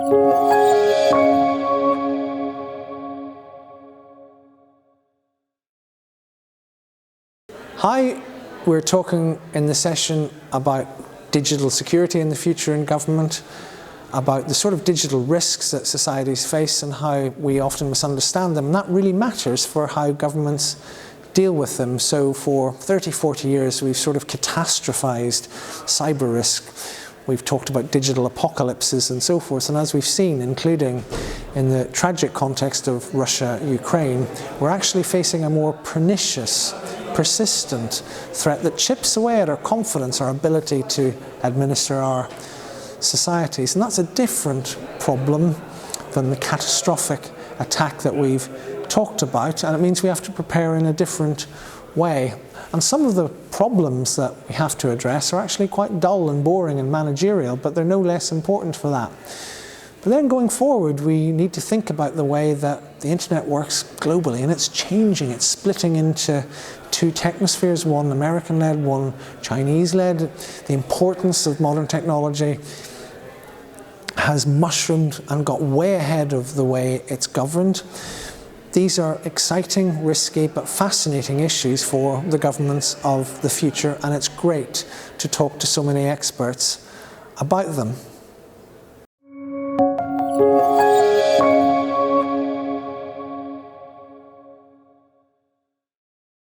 Hi, we're talking in the session about digital security in the future in government, about the sort of digital risks that societies face and how we often misunderstand them. And that really matters for how governments deal with them. So for 30, 40 years we've sort of catastrophized cyber risk. We've talked about digital apocalypses and so forth, and as we've seen, including in the tragic context of Russia-Ukraine, we're actually facing a more pernicious, persistent threat that chips away at our confidence, our ability to administer our societies. And that's a different problem than the catastrophic attack that we've talked about, and it means we have to prepare in a different way. And some of the problems that we have to address are actually quite dull and boring and managerial, but they're no less important for that. But then going forward, we need to think about the way that the internet works globally, and it's changing. It's splitting into two technospheres, one American-led, one Chinese-led. The importance of modern technology has mushroomed and got way ahead of the way it's governed. These are exciting, risky, but fascinating issues for the governments of the future, and it's great to talk to so many experts about them.